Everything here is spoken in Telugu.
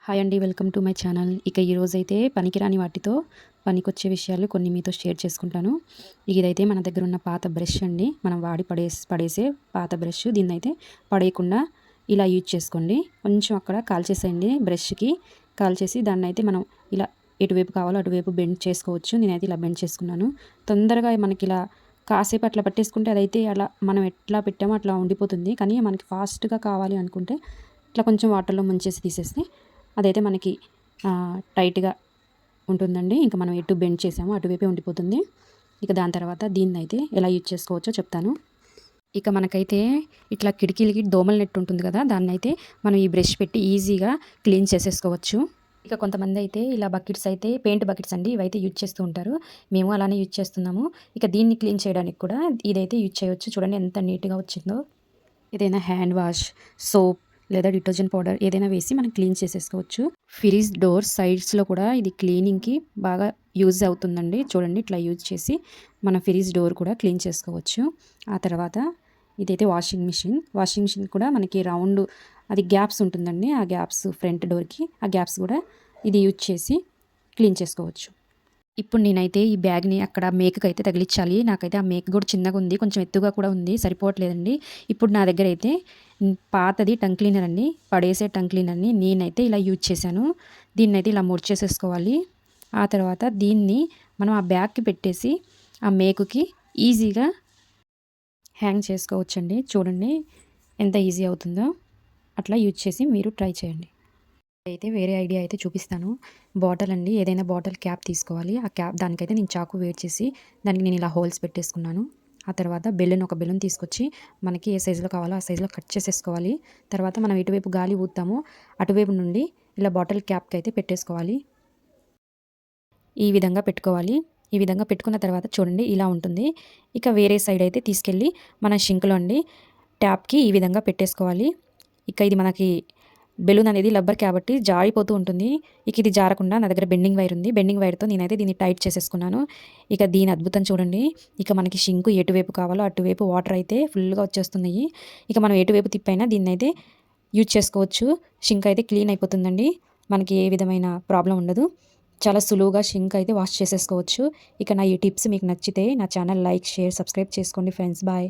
హాయ్ అండి, వెల్కమ్ టు మై ఛానల్. ఇక ఈరోజైతే పనికిరాని వాటితో పనికొచ్చే విషయాలు కొన్ని మీతో షేర్ చేసుకుంటాను. ఇదైతే మన దగ్గర ఉన్న పాత బ్రష్ అండి. మనం వాడి పడేసే పాత బ్రష్. దీన్నైతే పడేయకుండా ఇలా యూజ్ చేసుకోండి. కొంచెం అక్కడ కాల్చేసేయండి బ్రష్కి. కాల్చేసి దాన్ని అయితే మనం ఇలా ఎటువైపు కావాలో అటువైపు బెండ్ చేసుకోవచ్చు. నేనైతే ఇలా బెండ్ చేసుకున్నాను. తొందరగా మనకి ఇలా కాసేపు అట్లా పట్టేసుకుంటే అదైతే అలా మనం ఎట్లా పెట్టామో అట్లా ఉండిపోతుంది. కానీ మనకి ఫాస్ట్గా కావాలి అనుకుంటే ఇట్లా కొంచెం వాటర్లో ముంచేసి తీసేస్తే అదైతే మనకి టైట్గా ఉంటుందండి. ఇంకా మనం ఎటు బెండ్ చేసామో అటువైపే ఉండిపోతుంది. ఇక దాని తర్వాత దీన్నైతే ఎలా యూజ్ చేసుకోవచ్చో చెప్తాను. ఇక మనకైతే ఇట్లా కిటికీలకి దోమల నెట్ ఉంటుంది కదా, దాన్నైతే మనం ఈ బ్రష్ పెట్టి ఈజీగా క్లీన్ చేసేసుకోవచ్చు. ఇక కొంతమంది అయితే ఇలా బకెట్స్ అయితే పెయింట్ బకెట్స్ అండి, ఇవైతే యూజ్ చేస్తూ ఉంటారు. మేము అలానే యూజ్ చేస్తున్నాము. ఇక దీన్ని క్లీన్ చేయడానికి కూడా ఇదైతే యూజ్ చేయవచ్చు. చూడండి ఎంత నీట్గా వచ్చిందో. ఏదైనా హ్యాండ్ వాష్, సోప్ లేదా డిటర్జెంట్ పౌడర్ ఏదైనా వేసి మనం క్లీన్ చేసేసుకోవచ్చు. ఫ్రిడ్జ్ డోర్ సైడ్స్లో కూడా ఇది క్లీనింగ్కి బాగా యూజ్ అవుతుందండి. చూడండి ఇట్లా యూజ్ చేసి మన ఫ్రిడ్జ్ డోర్ కూడా క్లీన్ చేసుకోవచ్చు. ఆ తర్వాత ఇదైతే వాషింగ్ మిషన్ కూడా మనకి రౌండ్ అది గ్యాప్స్ ఉంటుందండి. ఆ గ్యాప్స్ ఫ్రంట్ డోర్కి ఆ గ్యాప్స్ కూడా ఇది యూజ్ చేసి క్లీన్ చేసుకోవచ్చు. ఇప్పుడు నేనైతే ఈ బ్యాగ్ని అక్కడ మేకకి అయితే తగిలించాలి. నాకైతే ఆ మేక కూడా చిన్నగా ఉంది, కొంచెం ఎత్తుగా కూడా ఉంది, సరిపోవట్లేదండి. ఇప్పుడు నా దగ్గర అయితే పాతది టంగ్ క్లీనర్ అండి, పడేసే టంగ్ క్లీనర్ని నేనైతే ఇలా యూజ్ చేశాను. దీన్ని అయితే ఇలా ముడిచేసేసుకోవాలి. ఆ తర్వాత దీన్ని మనం ఆ బ్యాగ్కి పెట్టేసి ఆ మేకుకి ఈజీగా హ్యాంగ్ చేసుకోవచ్చండి. చూడండి ఎంత ఈజీ అవుతుందో. అట్లా యూజ్ చేసి మీరు ట్రై చేయండి. అయితే వేరే ఐడియా అయితే చూపిస్తాను. బాటిల్ అండి, ఏదైనా బాటిల్ క్యాప్ తీసుకోవాలి. ఆ క్యాప్ దానికైతే నేను చాకు వేడి చేసి దానికి నేను ఇలా హోల్స్ పెట్టేసుకున్నాను. ఆ తర్వాత ఒక బెలూన్ తీసుకొచ్చి మనకి ఏ సైజులో కావాలో ఆ సైజులో కట్ చేసేసుకోవాలి. తర్వాత మనం ఎటువైపు గాలి ఊతామో అటువైపు నుండి ఇలా బాటిల్ క్యాప్కి అయితే పెట్టేసుకోవాలి. ఈ విధంగా పెట్టుకోవాలి. ఈ విధంగా పెట్టుకున్న తర్వాత చూడండి ఇలా ఉంటుంది. ఇక వేరే సైడ్ అయితే తీసుకెళ్ళి మన షింక్లో అండి ట్యాప్కి ఈ విధంగా పెట్టేసుకోవాలి. ఇక ఇది మనకి బెలూన్ అనేది రబ్బర్ కాబట్టి జారిపోతూ ఉంటుంది. ఇక ఇది జారకుండా నా దగ్గర బెండింగ్ వైర్ ఉంది. బెండింగ్ వైర్తో నేనైతే దీన్ని టైట్ చేసేసుకున్నాను. ఇక దీని అద్భుతం చూడండి. ఇక మనకి షింకు ఎటువైపు కావాలో అటువైపు వాటర్ అయితే ఫుల్గా వచ్చేస్తున్నాయి. ఇక మనం ఎటువైపు తిప్పైనా దీన్ని అయితే యూజ్ చేసుకోవచ్చు. షింక్ అయితే క్లీన్ అయిపోతుందండి. మనకి ఏ విధమైన ప్రాబ్లం ఉండదు. చాలా సులువుగా షింక్ అయితే వాష్ చేసేసుకోవచ్చు. ఇక నా ఈ టిప్స్ మీకు నచ్చితే నా ఛానల్ లైక్, షేర్, సబ్స్క్రైబ్ చేసుకోండి ఫ్రెండ్స్. బాయ్.